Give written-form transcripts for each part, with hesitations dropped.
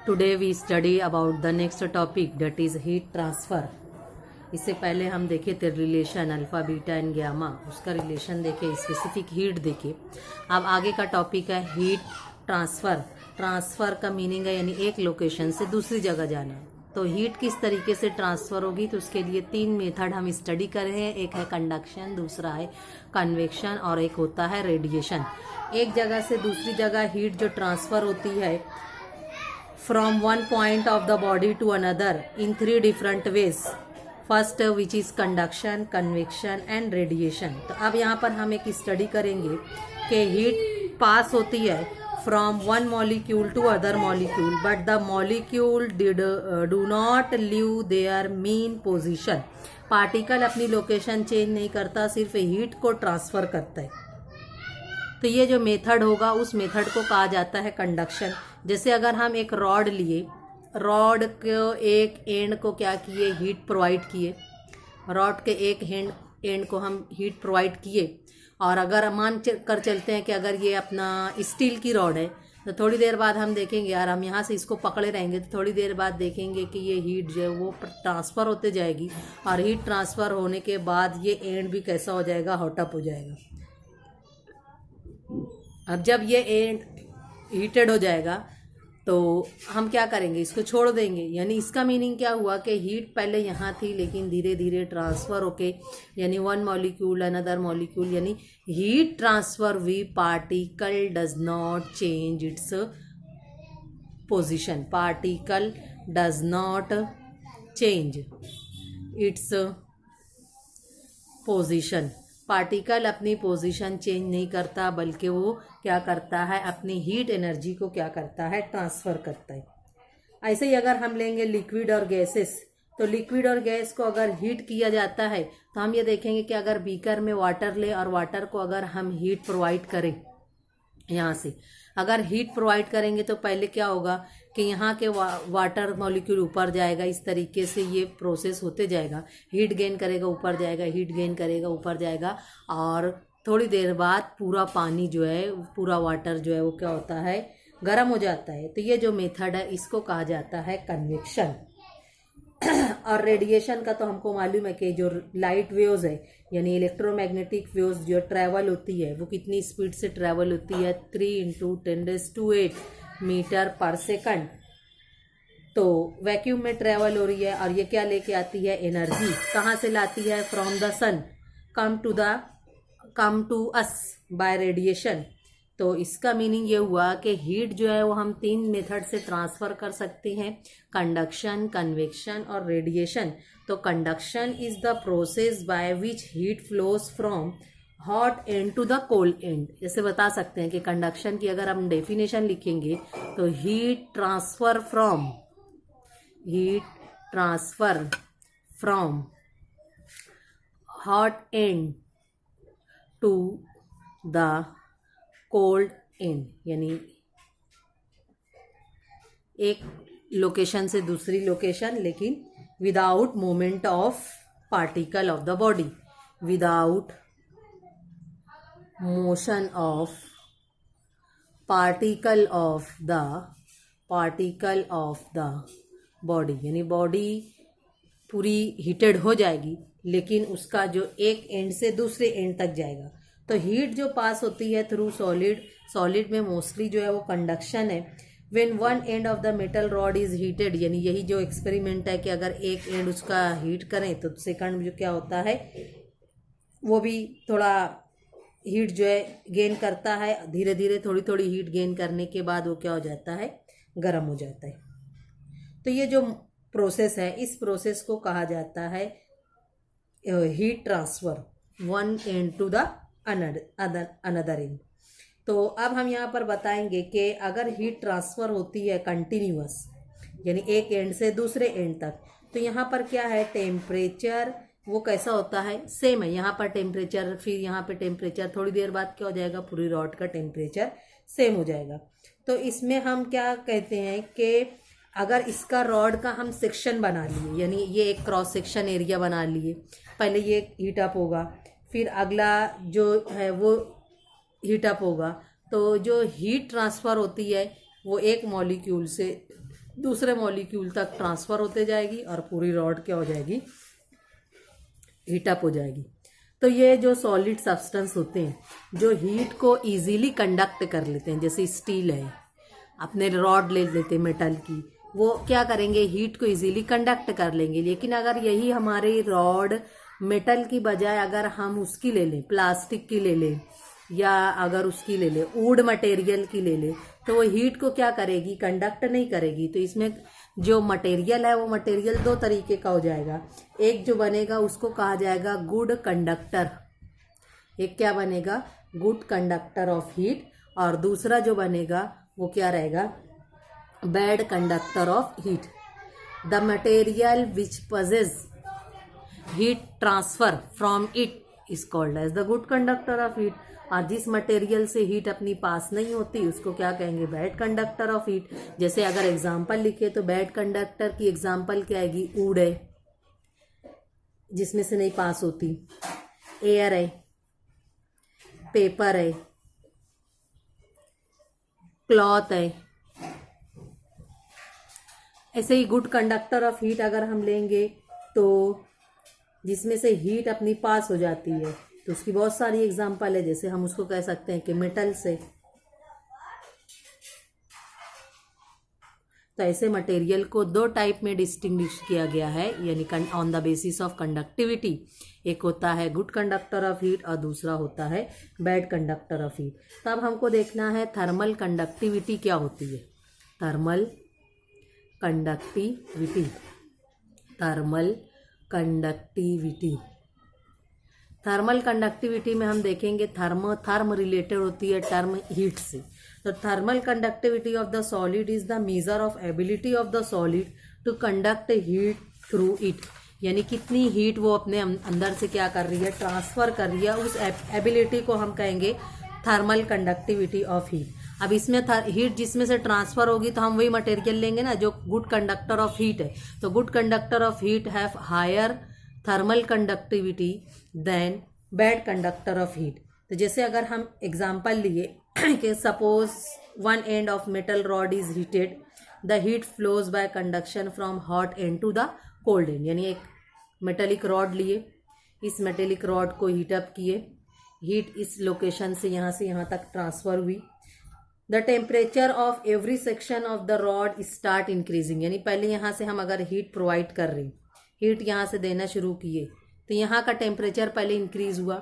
Today we study about the next topic, that is heat transfer. इससे पहले हम देखे थे relation alpha beta and gamma, उसका रिलेशन देखे, स्पेसिफिक हीट देखे। अब आगे का टॉपिक है हीट ट्रांसफ़र। ट्रांसफ़र का मीनिंग है यानी एक लोकेशन से दूसरी जगह जाना। तो हीट किस तरीके से ट्रांसफ़र होगी, तो उसके लिए तीन मेथड हम स्टडी कर रहे हैं। एक है कंडक्शन, दूसरा है कन्वेक्शन और एक होता है रेडिएशन। एक जगह से दूसरी जगह हीट जो ट्रांसफ़र होती है from one point of the body to another in three different ways. First which is conduction, convection and radiation. तो अब यहाँ पर हम एक स्टडी करेंगे कि हीट पास होती है from one molecule to other molecule, but the molecule do not leave their mean position. Particle अपनी लोकेशन चेंज नहीं करता, सिर्फ हीट को ट्रांसफ़र करता है। तो ये जो मेथड होगा उस मेथड को कहा जाता है कंडक्शन। जैसे अगर हम एक रॉड लिए, रॉड को एक एंड को क्या किए, हीट प्रोवाइड किए, रॉड के एक एंड को हम हीट प्रोवाइड किए, और अगर मान कर चलते हैं कि अगर ये अपना स्टील की रॉड है, तो थोड़ी देर बाद हम देखेंगे यार, हम यहाँ से इसको पकड़े रहेंगे तो थोड़ी देर बाद देखेंगे कि ये हीट जो है वो ट्रांसफ़र होते जाएगी, और हीट ट्रांसफ़र होने के बाद ये एंड भी कैसा हो जाएगा, हॉट अप हो जाएगा। अब जब ये एंड हीटेड हो जाएगा तो हम क्या करेंगे, इसको छोड़ देंगे। यानी इसका मीनिंग क्या हुआ कि हीट पहले यहाँ थी लेकिन धीरे धीरे ट्रांसफ़र होके, यानी वन मॉलिक्यूल अनदर मॉलिक्यूल, यानी heat transfer we particle does not change its position. Particle does not change its position. Particle अपनी पोजीशन चेंज नहीं करता, बल्कि वो क्या करता है, अपनी हीट एनर्जी को क्या करता है, ट्रांसफ़र करता है। ऐसे ही अगर हम लेंगे लिक्विड और गैसेस, तो लिक्विड और गैस को अगर हीट किया जाता है तो हम ये देखेंगे कि अगर बीकर में वाटर ले और वाटर को अगर हम हीट प्रोवाइड करें, यहाँ से अगर हीट प्रोवाइड करेंगे तो पहले क्या होगा कि यहाँ के वाटर मॉलिक्यूल ऊपर जाएगा। इस तरीके से ये प्रोसेस होते जाएगा, हीट गेन करेगा, ऊपर जाएगा, हीट गेन करेगा, ऊपर जाएगा, और थोड़ी देर बाद पूरा पानी जो है, पूरा वाटर जो है वो क्या होता है, गर्म हो जाता है। तो ये जो मेथड है इसको कहा जाता है कन्वेक्शन। और रेडिएशन का तो हमको मालूम है कि जो लाइट वेव्स है, यानी इलेक्ट्रोमैग्नेटिक वेव्स जो ट्रैवल होती है, वो कितनी स्पीड से ट्रैवल होती है, 3 × 10⁸ मीटर पर सेकंड। तो वैक्यूम में ट्रैवल हो रही है, और ये क्या लेके आती है, एनर्जी। कहाँ से लाती है, from the sun come to us by radiation. तो इसका मीनिंग ये हुआ कि हीट जो है वो हम तीन मेथड से ट्रांसफ़र कर सकते हैं, कंडक्शन, कन्वेक्शन और रेडिएशन। तो conduction is the process by which heat flows from hot end to the cold end. जैसे बता सकते हैं कि कंडक्शन की अगर हम डेफिनेशन लिखेंगे तो heat transfer from hot end to the cold end, यानी एक लोकेशन से दूसरी लोकेशन, लेकिन without movement of particle of the body, without motion of particle of the body. यानी बॉडी पूरी हीटेड हो जाएगी लेकिन उसका जो एक एंड से दूसरे एंड तक जाएगा। तो हीट जो पास होती है थ्रू सॉलिड में मोस्टली जो है वो कंडक्शन है। When one end of the metal rod is heated, यानी यही जो एक्सपेरिमेंट है कि अगर एक एंड उसका हीट करें तो सेकंड जो क्या होता है वो भी थोड़ा हीट जो है गेन करता है, धीरे धीरे थोड़ी थोड़ी हीट गेन करने के बाद वो क्या हो जाता है, गर्म हो जाता है। तो ये जो प्रोसेस है, इस प्रोसेस को कहा जाता है heat transfer, one end to the another end. तो अब हम यहाँ पर बताएंगे कि अगर हीट ट्रांसफ़र होती है कंटिन्यूअस, यानी एक एंड से दूसरे एंड तक, तो यहाँ पर क्या है, टेम्परेचर वो कैसा होता है, सेम है। यहाँ पर टेम्परेचर, फिर यहाँ पे टेम्परेचर, थोड़ी देर बाद क्या हो जाएगा, पूरी रॉड का टेम्परेचर सेम हो जाएगा। तो इसमें हम क्या कहते हैं कि अगर इसका रॉड का हम सेक्शन बना लिए, यानी ये एक क्रॉस सेक्शन एरिया बना लिए, पहले ये हीट अप होगा, फिर अगला जो है वो हीट अप होगा, तो जो हीट ट्रांसफ़र होती है वो एक मॉलिक्यूल से दूसरे मॉलिक्यूल तक ट्रांसफर होते जाएगी और पूरी रॉड क्या हो जाएगी, हीटअप हो जाएगी। तो ये जो सॉलिड सब्सटेंस होते हैं जो हीट को इजीली कंडक्ट कर लेते हैं, जैसे स्टील है, अपने रॉड ले लेते हैं मेटल की, वो क्या करेंगे, हीट को इजीली कंडक्ट कर लेंगे। लेकिन अगर यही हमारी रॉड मेटल की बजाय अगर हम उसकी ले लें, प्लास्टिक की ले लें, या अगर उसकी ले लें वुड मटेरियल की ले लें, तो वो हीट को क्या करेगी, कंडक्ट नहीं करेगी। तो इसमें जो मटेरियल है वो मटेरियल दो तरीके का हो जाएगा। एक जो बनेगा उसको कहा जाएगा गुड कंडक्टर, एक क्या बनेगा, गुड कंडक्टर ऑफ हीट, और दूसरा जो बनेगा वो क्या रहेगा, bad conductor of heat. The material which possess heat transfer from it is called as the good conductor of heat, और जिस मटेरियल से हीट अपनी पास नहीं होती उसको क्या कहेंगे, बैड कंडक्टर ऑफ हीट। जैसे अगर एग्जाम्पल लिखे तो बैड कंडक्टर की एग्जाम्पल क्या आएगी, वुड है जिसमें से नहीं पास होती, एयर है, पेपर है, क्लॉथ है। ऐसे ही गुड कंडक्टर ऑफ हीट अगर हम लेंगे तो जिसमें से हीट अपनी पास हो जाती है, तो उसकी बहुत सारी एग्जांपल है। जैसे हम उसको कह सकते हैं कि मेटल से, तो ऐसे मटेरियल को दो टाइप में डिस्टिंग्विश किया गया है, यानी on the basis of conductivity. एक होता है गुड कंडक्टर ऑफ हीट और दूसरा होता है बैड कंडक्टर ऑफ हीट। तो अब हमको देखना है थर्मल कंडक्टिविटी क्या होती है। Thermal conductivity, thermal conductivity, thermal conductivity में हम देखेंगे थर्म रिलेटेड होती है टर्म हीट से। तो thermal conductivity of the solid is the measure of ability of the solid to conduct heat through it, यानी कितनी हीट वो अपने अंदर से क्या कर रही है, ट्रांसफर कर रही है, उस एबिलिटी को हम कहेंगे थर्मल कंडक्टिविटी ऑफ हीट। अब इसमें हीट जिसमें से ट्रांसफर होगी तो हम वही मटेरियल लेंगे ना जो गुड कंडक्टर ऑफ हीट है। तो good conductor of heat have higher thermal conductivity than bad conductor of heat. तो जैसे अगर हम एग्जांपल लिए कि suppose one end of metal rod is heated, the heat flows by conduction from hot end to the cold end, यानी एक metallic rod लिए, इस मेटेलिक रॉड को हीटअप किए, हीट इस लोकेशन से यहाँ तक ट्रांसफर हुई। The temperature of every section of the rod start increasing, यानी पहले यहाँ से हम अगर हीट प्रोवाइड कर रहे हैं, हीट यहाँ से देना शुरू किए, तो यहाँ का टेम्परेचर पहले इंक्रीज हुआ,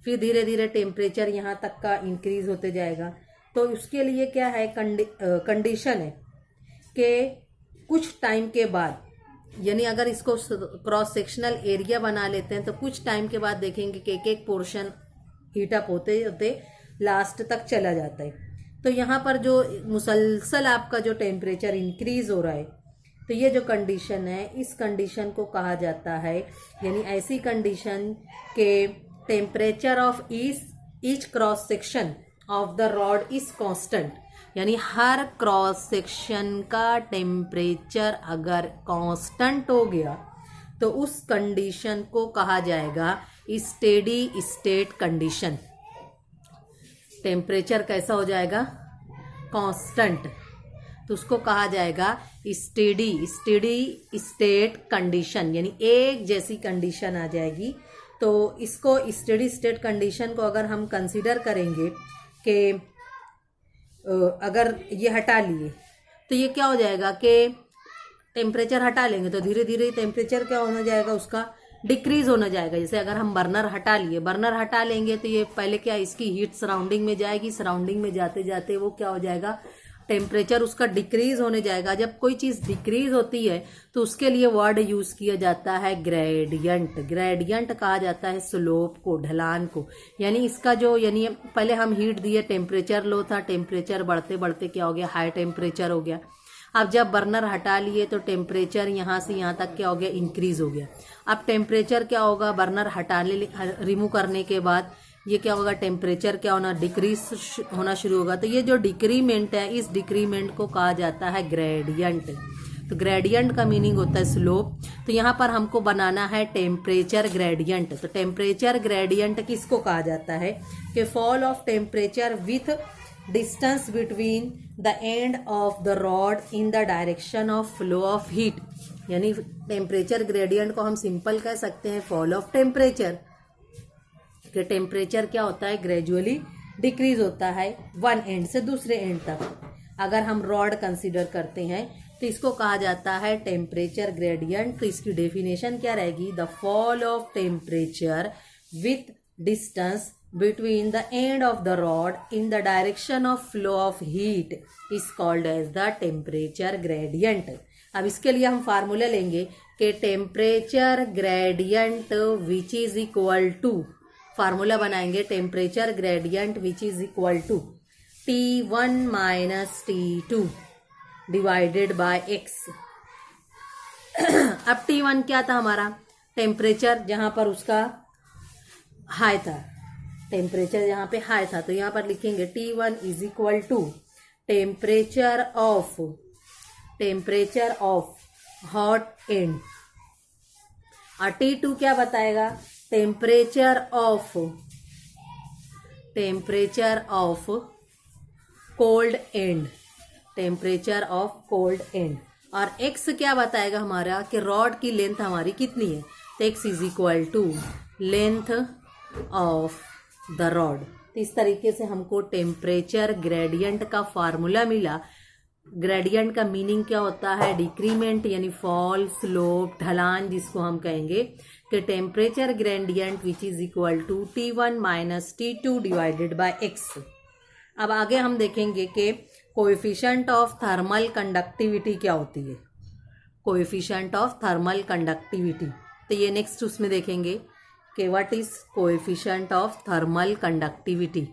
फिर धीरे धीरे टेम्परेचर यहाँ तक का इंक्रीज होते जाएगा। तो उसके लिए क्या है, कंडीशन है कि कुछ टाइम के बाद, यानी अगर इसको क्रॉस सेक्शनल एरिया बना लेते हैं तो कुछ टाइम के बाद देखेंगे कि एक एक पोर्शन हीटअप होते होते लास्ट तक चला जाता है। तो यहाँ पर जो मुसलसल आपका जो टेम्परेचर इंक्रीज हो रहा है, तो ये जो कंडीशन है, इस कंडीशन को कहा जाता है, यानी ऐसी कंडीशन के temperature of each cross section of the rod is constant, यानी हर क्रॉस सेक्शन का टेम्परेचर अगर कांस्टेंट हो गया तो उस कंडीशन को कहा जाएगा स्टेडी स्टेट कंडीशन। टेम्परेचर कैसा हो जाएगा, कांस्टेंट, तो उसको कहा जाएगा स्टेडी स्टेट कंडीशन, यानी एक जैसी कंडीशन आ जाएगी। तो इसको स्टेडी स्टेट कंडीशन को अगर हम कंसीडर करेंगे कि अगर ये हटा लिए तो ये क्या हो जाएगा कि टेम्परेचर हटा लेंगे तो धीरे धीरे टेम्परेचर क्या होना जाएगा, उसका डिक्रीज होना जाएगा। जैसे अगर हम बर्नर हटा लिए, बर्नर हटा लेंगे तो ये पहले क्या, इसकी हीट सराउंडिंग में जाएगी, सराउंडिंग में जाते जाते वो क्या हो जाएगा, टेम्परेचर उसका डिक्रीज होने जाएगा। जब कोई चीज़ डिक्रीज होती है तो उसके लिए वर्ड यूज़ किया जाता है ग्रेडियंट। ग्रेडियंट कहा जाता है स्लोप को, ढलान को, यानी इसका जो, यानी पहले हम हीट दिए, टेम्परेचर लो था, टेम्परेचर बढ़ते बढ़ते क्या हो गया, हाई टेम्परेचर हो गया। अब जब बर्नर हटा लिए तो टेम्परेचर यहाँ से यहाँ तक क्या हो गया, इंक्रीज हो गया। अब टेम्परेचर क्या होगा, बर्नर रिमूव करने के बाद ये क्या होगा, टेम्परेचर क्या होना, डिक्रीज होना शुरू होगा। तो ये जो डिक्रीमेंट है, इस डिक्रीमेंट को कहा जाता है ग्रेडियंट। तो ग्रेडियंट का मीनिंग होता है स्लोप। तो यहाँ पर हमको बनाना है टेम्परेचर ग्रेडियंट। तो टेम्परेचर ग्रेडियंट किसको कहा जाता है कि fall of temperature with distance between the end of the rod in the direction of flow of heat, यानी टेम्परेचर ग्रेडियंट को हम सिंपल कह सकते हैं फॉल ऑफ टेम्परेचर, कि टेम्परेचर क्या होता है, ग्रेजुअली डिक्रीज होता है वन एंड से दूसरे एंड तक। अगर हम रॉड कंसीडर करते हैं तो इसको कहा जाता है टेम्परेचर ग्रेडियंट। तो इसकी डेफिनेशन क्या रहेगी, the fall of temperature with distance between the end of the rod in the direction of flow of heat is called as the temperature gradient। अब इसके लिए हम फार्मूला लेंगे कि temperature gradient which is equal to, formula बनाएंगे temperature gradient which is equal to T1 minus T2 divided by x। अब T1 क्या था हमारा, टेम्परेचर जहां पर उसका हाई था, टेम्परेचर यहाँ पे हाई था, तो यहाँ पर लिखेंगे T1 is equal to temperature of hot end, और T2 क्या बताएगा, temperature of cold end, temperature of cold end. और x क्या बताएगा हमारा कि रॉड की लेंथ हमारी कितनी है, तो x is equal to length of the rod. तो इस तरीके से हमको टेम्परेचर ग्रेडियंट का फार्मूला मिला। ग्रेडियंट का मीनिंग क्या होता है, डिक्रीमेंट यानी फॉल, स्लोप, ढलान, जिसको हम कहेंगे कि temperature gradient which is equal to T1 minus T2 divided by x। अब आगे हम देखेंगे कि कोएफिशिएंट ऑफ थर्मल कंडक्टिविटी क्या होती है, कोएफिशिएंट ऑफ थर्मल कंडक्टिविटी। तो ये नेक्स्ट उसमें देखेंगे कि what is coefficient of thermal conductivity.